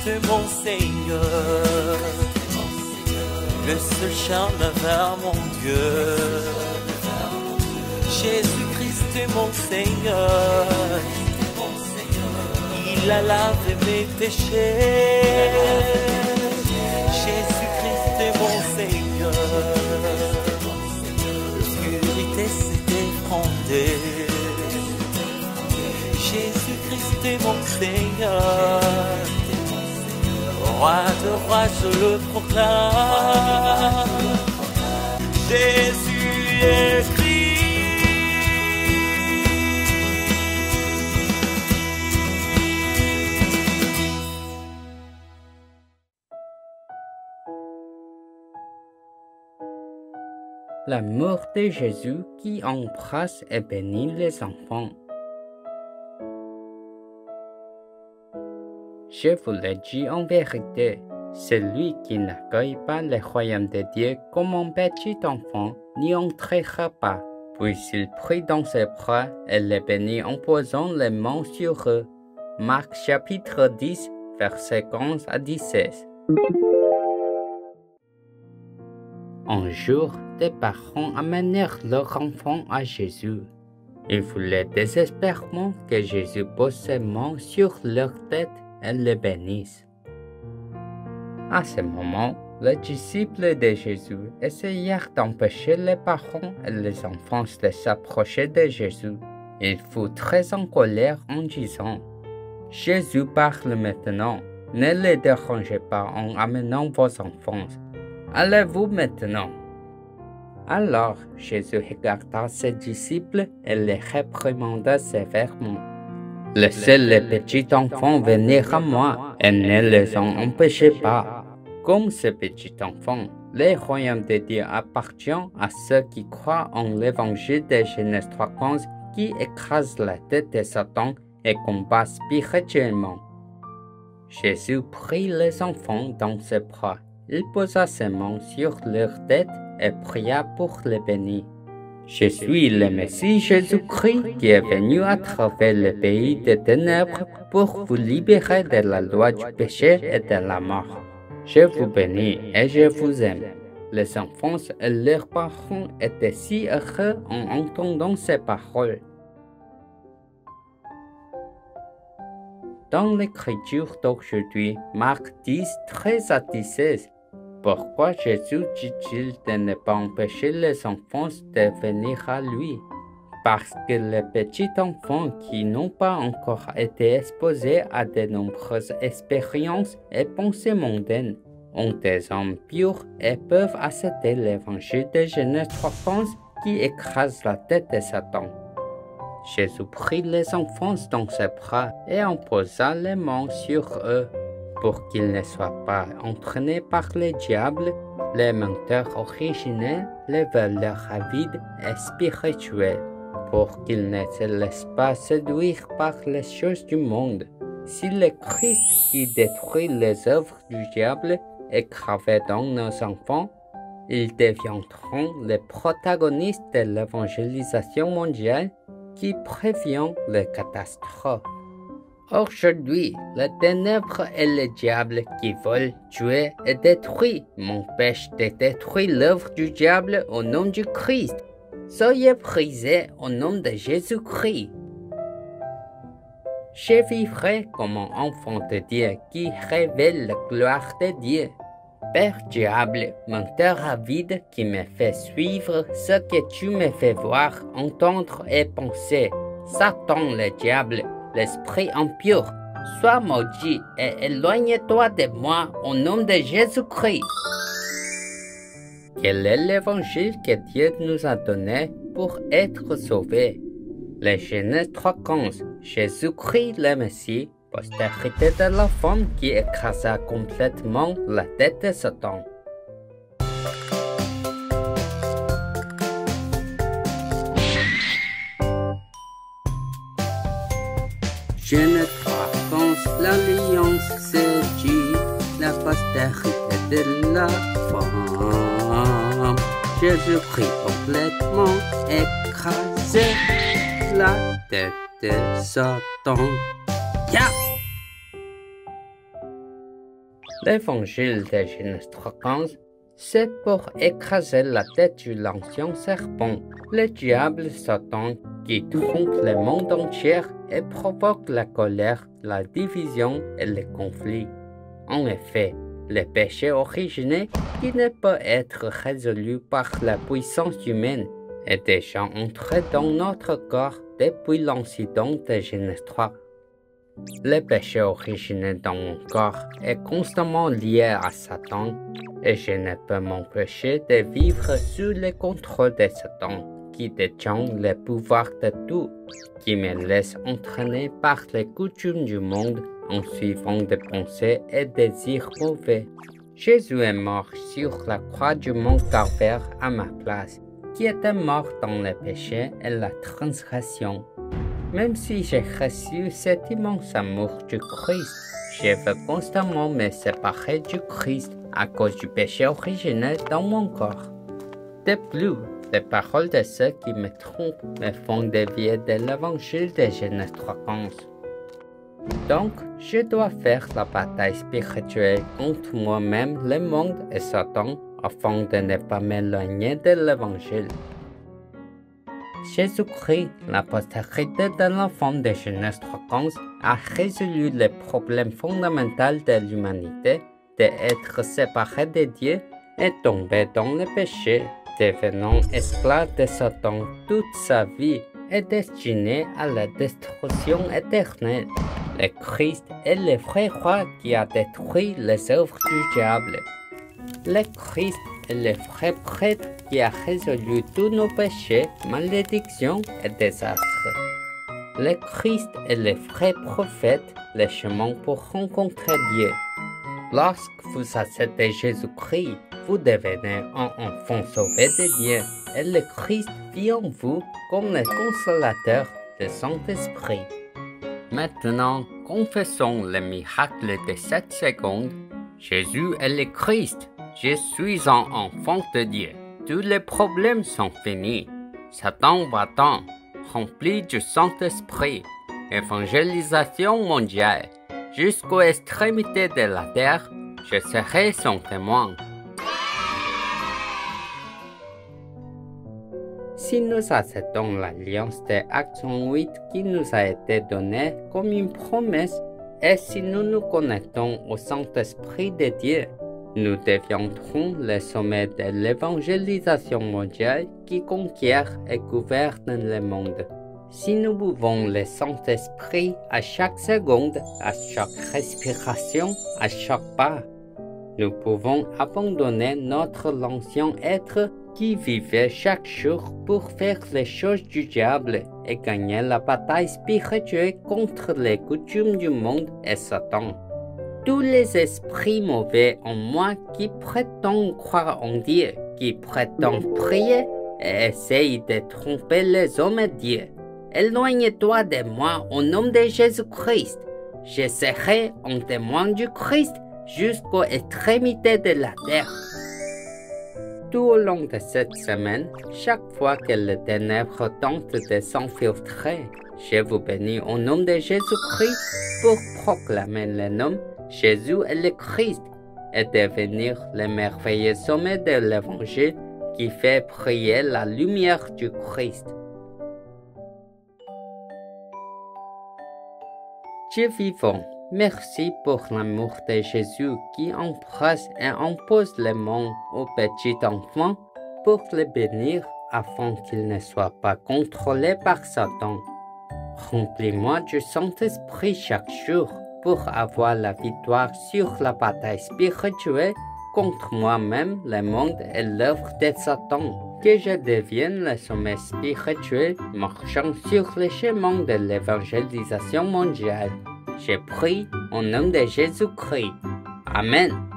Jésus-Christ mon Seigneur, le seul chemin vers mon Dieu. Jésus-Christ mon Seigneur, il a lavé mes péchés. Jésus-Christ mon Seigneur, l'obscurité s'est effondrée. Jésus-Christ mon Seigneur, roi de rois je le proclame. Jésus est Christ. L'amour de Jésus qui embrasse et bénit les enfants. Je vous le dis en vérité, celui qui n'accueille pas le royaume de Dieu comme un petit enfant n'y entrera pas. Puis il prit dans ses bras et les bénit en posant les mains sur eux. Marc chapitre 10, versets 15 à 16. Un jour, des parents amenèrent leur enfant à Jésus. Ils voulaient désespérément que Jésus pose ses mains sur leur tête et les bénisse. À ce moment, les disciples de Jésus essayèrent d'empêcher les parents et les enfants de s'approcher de Jésus. Il fut très en colère en disant: « Jésus parle maintenant, ne les dérangez pas en amenant vos enfants. Allez-vous maintenant. » Alors Jésus regarda ses disciples et les réprimanda sévèrement. « Laissez les petits enfants venir à moi et ne les en empêchez pas. Comme ces petits enfants, le royaume de Dieu appartient à ceux qui croient en l'évangile de Genèse 3:15 qui écrase la tête de Satan et combat spirituellement. » Jésus prit les enfants dans ses bras. Il posa ses mains sur leur tête et pria pour les bénir. « Je suis le Messie Jésus-Christ qui est venu à travers le pays des ténèbres pour vous libérer de la loi du péché et de la mort. Je vous bénis et je vous aime. » Les enfants et leurs parents étaient si heureux en entendant ces paroles. Dans l'écriture d'aujourd'hui, Marc 10, 13 à 16, pourquoi Jésus dit-il de ne pas empêcher les enfants de venir à lui? Parce que les petits enfants qui n'ont pas encore été exposés à de nombreuses expériences et pensées mondaines ont des âmes pures et peuvent accepter l'évangile de Genèse 3:15 qui écrase la tête de Satan. Jésus prit les enfants dans ses bras et en posa les mains sur eux pour qu'ils ne soient pas entraînés par le diable, les menteurs originels, les voleurs avides et spirituels, pour qu'ils ne se laissent pas séduire par les choses du monde. Si le Christ qui détruit les œuvres du diable est gravé dans nos enfants, ils deviendront les protagonistes de l'évangélisation mondiale qui prévient les catastrophes. Aujourd'hui, les ténèbres et le diable qui volent, tuent et détruisent m'empêchent de détruire l'œuvre du diable au nom du Christ. Soyez brisés au nom de Jésus-Christ. Je vivrai comme un enfant de Dieu qui révèle la gloire de Dieu. Père diable, menteur avide qui me fait suivre ce que tu me fais voir, entendre et penser. Satan le diable, l'esprit impur, sois maudit et éloigne-toi de moi au nom de Jésus-Christ. Quel est l'évangile que Dieu nous a donné pour être sauvés? Le Genèse 3:15, Jésus-Christ le Messie, postérité de la femme qui écrasa complètement la tête de Satan. Genèse 3:15, l'alliance c'est Dieu, la postérité de la femme. Jésus-Christ complètement écrasé la tête de Satan. Yeah! L'évangile de Genèse 3:15, c'est pour écraser la tête du l'ancien serpent, le diable Satan qui trompe le monde entier et provoque la colère, la division et les conflits. En effet, le péché originel qui ne peut être résolu par la puissance humaine est déjà entré dans notre corps depuis l'incident de Genèse 3. Le péché originel dans mon corps est constamment lié à Satan et je ne peux m'empêcher de vivre sous le contrôle de Satan qui détient le pouvoir de tout, qui me laisse entraîner par les coutumes du monde en suivant des pensées et désirs mauvais. Jésus est mort sur la croix du mont Calvaire à ma place, qui était mort dans le péché et la transgression. Même si j'ai reçu cet immense amour du Christ, je veux constamment me séparer du Christ à cause du péché originel dans mon corps. De plus, les paroles de ceux qui me trompent me font dévier de l'évangile de Genèse 3:15. Donc, je dois faire la bataille spirituelle contre moi-même, le monde et Satan afin de ne pas m'éloigner de l'évangile. Jésus-Christ, la postérité de l'enfant de Genèse 3:15, a résolu le problème fondamental de l'humanité d'être séparé de Dieu et tomber dans le péché, devenant esclave de Satan toute sa vie et destiné à la destruction éternelle. Le Christ est le vrai roi qui a détruit les œuvres du diable. Le Christ est le vrai prêtre qui a résolu tous nos péchés, malédictions et désastres. Le Christ est le vrai prophète, le chemin pour rencontrer Dieu. Lorsque vous acceptez Jésus-Christ, vous devenez un enfant sauvé de Dieu et le Christ vit en vous comme le consolateur du Saint-Esprit. Maintenant, confessons le miracle de cette seconde. Jésus est le Christ. Je suis un enfant de Dieu. Tous les problèmes sont finis. Satan va-t'en, rempli du Saint-Esprit. Évangélisation mondiale. Jusqu'aux extrémités de la terre, je serai son témoin. Si nous acceptons l'alliance de Actes 8 qui nous a été donnée comme une promesse, et si nous nous connectons au Saint-Esprit de Dieu, nous deviendrons le sommet de l'évangélisation mondiale qui conquiert et gouverne le monde. Si nous buvons le Saint-Esprit à chaque seconde, à chaque respiration, à chaque pas, nous pouvons abandonner notre ancien être qui vivait chaque jour pour faire les choses du diable et gagner la bataille spirituelle contre les coutumes du monde et Satan. Tous les esprits mauvais en moi qui prétendent croire en Dieu, qui prétendent prier et essayent de tromper les hommes et Dieu. Éloigne-toi de moi au nom de Jésus-Christ. Je serai un témoin du Christ jusqu'aux extrémités de la terre. Tout au long de cette semaine, chaque fois que les ténèbres tentent de s'infiltrer, je vous bénis au nom de Jésus-Christ pour proclamer le nom Jésus est le Christ et devenir le merveilleux sommet de l'Évangile qui fait briller la lumière du Christ. Dieu vivant, merci pour l'amour de Jésus qui embrasse et impose les mains aux petits enfants pour les bénir afin qu'ils ne soient pas contrôlés par Satan. Remplis-moi du Saint-Esprit chaque jour pour avoir la victoire sur la bataille spirituelle contre moi-même, le monde et l'œuvre de Satan. Que je devienne le sommet spirituel marchant sur le chemin de l'évangélisation mondiale. Je prie au nom de Jésus-Christ. Amen.